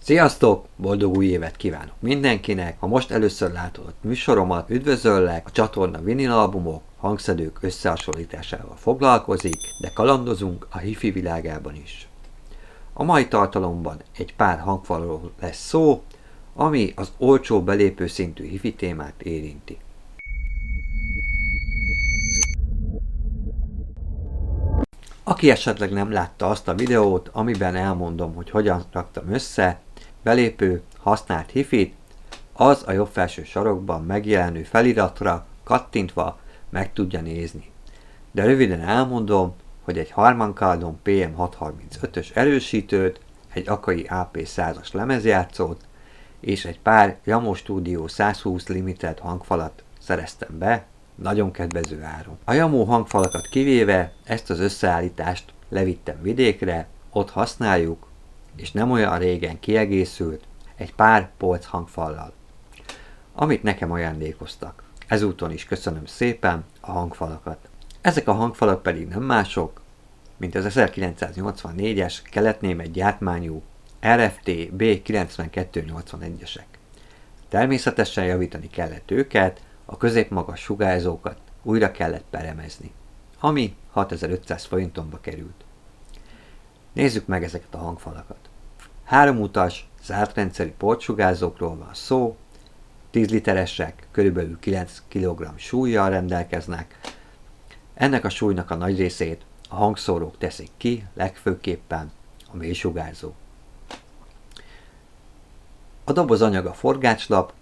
Sziasztok! Boldog új évet kívánok mindenkinek! Ha most először látod a műsoromat, üdvözöllek! A csatorna vinilalbumok, hangszedők összehasonlításával foglalkozik, de kalandozunk a hifi világában is. A mai tartalomban egy pár hangfalról lesz szó, ami az olcsó belépő szintű hifi témát érinti. Aki esetleg nem látta azt a videót, amiben elmondom, hogy hogyan raktam össze belépő használt hifit, az a jobb felső sarokban megjelenő feliratra kattintva meg tudja nézni. De röviden elmondom, hogy egy Harman Kardon PM635-ös erősítőt, egy Akai AP100-as lemezjátszót és egy pár Jamo Studio 120 Limited hangfalat szereztem be, nagyon kedvező áron. A Jamo hangfalakat kivéve ezt az összeállítást levittem vidékre, ott használjuk, és nem olyan régen kiegészült egy pár polc hangfallal, amit nekem ajándékoztak. Ezúton is köszönöm szépen a hangfalakat. Ezek a hangfalak pedig nem mások, mint az 1984-es kelet-német gyártmányú RFT B9281-esek. Természetesen javítani kellett őket, a középmagas sugárzókat újra kellett peremezni, ami 6500 forintomba került. Nézzük meg ezeket a hangfalakat. 3 utas, zárt rendszeri portsugárzókról van szó, 10 literesek, kb. 9 kg súllyal rendelkeznek. Ennek a súlynak a nagy részét a hangszórók teszik ki, legfőképpen a mélysugárzó. A doboz anyaga forgácslap,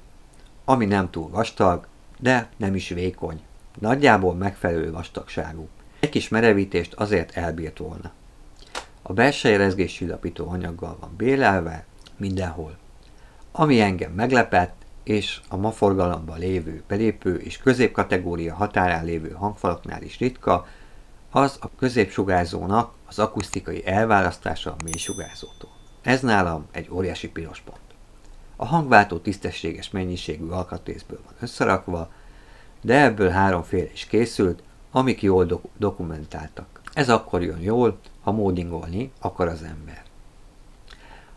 ami nem túl vastag, de nem is vékony. Nagyjából megfelelő vastagságú. Egy kis merevítést azért elbírt volna. A belseje rezgéscsillapító anyaggal van bélelve mindenhol. Ami engem meglepett, és a ma forgalomban lévő belépő és középkategória határán lévő hangfalaknál is ritka, az a középsugárzónak az akusztikai elválasztása a mélysugárzótól. Ez nálam egy óriási piros pont. A hangváltó tisztességes mennyiségű alkatrészből van összerakva, de ebből 3 fél is készült, amik jól dokumentáltak. Ez akkor jön jól, ha módingolni akar az ember.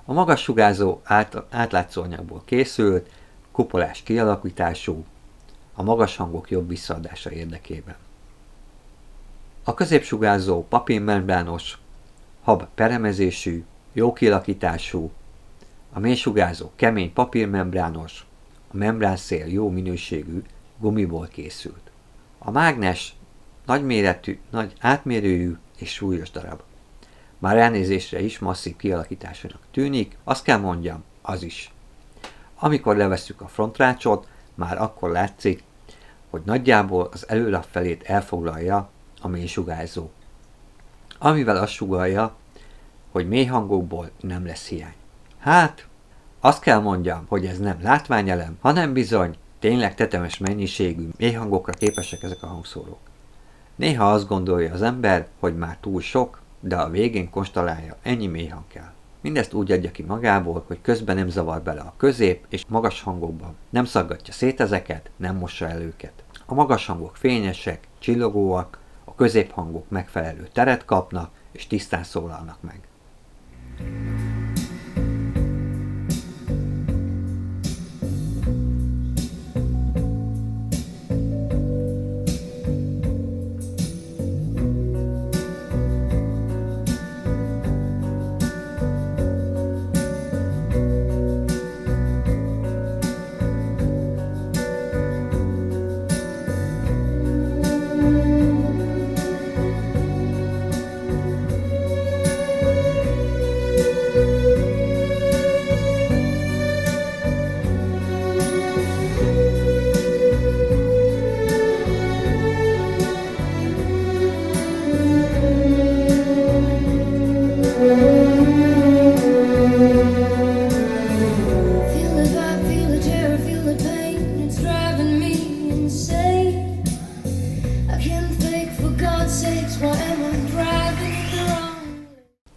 A magas sugárzó átlátszó anyagból készült, kupolás kialakítású, a magas hangok jobb visszaadása érdekében. A középsugárzó papírmembrános, hab peremezésű, jó kialakítású, a mélysugárzó kemény papírmembrános, a membránszél jó minőségű gumiból készült. A mágnes nagyméretű, nagy átmérőjű és súlyos darab. Már ránézésre is masszív kialakításának tűnik, azt kell mondjam, az is. Amikor levesszük a frontrácsot, már akkor látszik, hogy nagyjából az előlap felét elfoglalja a mélysugárzó. Amivel azt sugallja, hogy mély hangokból nem lesz hiány. Hát, azt kell mondjam, hogy ez nem látványelem, hanem bizony tényleg tetemes mennyiségű mély hangokra képesek ezek a hangszórók. Néha azt gondolja az ember, hogy már túl sok, de a végén konstatálja, ennyi mély hang kell. Mindezt úgy adja ki magából, hogy közben nem zavar bele a közép és magas hangokban, nem szaggatja szét ezeket, nem mossa el őket. A magas hangok fényesek, csillogóak, a középhangok megfelelő teret kapnak és tisztán szólalnak meg.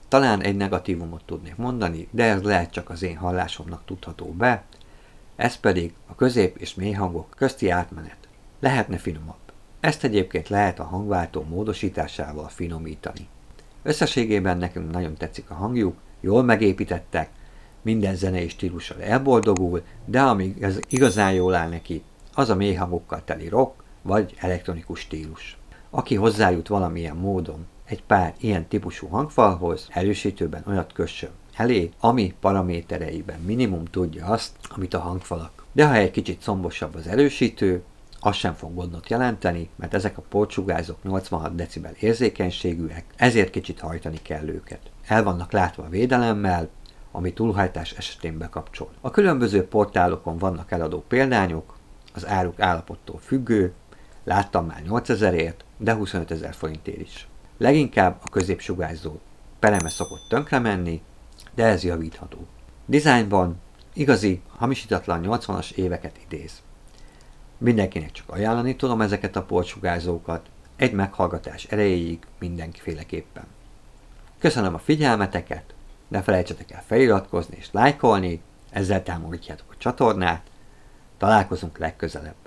Talán egy negatívumot tudnék mondani, de ez lehet csak az én hallásomnak tudható be, ez pedig a közép és mély hangok közti átmenet. Lehetne finomabb. Ezt egyébként lehet a hangváltó módosításával finomítani. Összességében nekünk nagyon tetszik a hangjuk, jól megépítettek, minden zenei stílussal elboldogul, de ami igazán jól áll neki, az a mély hangokkal teli rock vagy elektronikus stílus. Aki hozzájut valamilyen módon egy pár ilyen típusú hangfalhoz, erősítőben olyat kössön elé, ami paramétereiben minimum tudja azt, amit a hangfalak. De ha egy kicsit szombosabb az erősítő, az sem fog gondot jelenteni, mert ezek a portsugárzók 86 decibel érzékenységűek, ezért kicsit hajtani kell őket. El vannak látva védelemmel, ami túlhajtás esetén bekapcsol. A különböző portálokon vannak eladó példányok, az áruk állapottól függő, láttam már 8000-ért, de 25 000 forintért is. Leginkább a középsugárzó pereme szokott tönkre menni, de ez javítható. Dizájnban igazi, hamisítatlan 80-as éveket idéz. Mindenkinek csak ajánlani tudom ezeket a portsugárzókat, egy meghallgatás erejéig mindenféleképpen. Köszönöm a figyelmeteket, ne felejtsetek el feliratkozni és lájkolni, ezzel támogatjátok a csatornát, találkozunk legközelebb.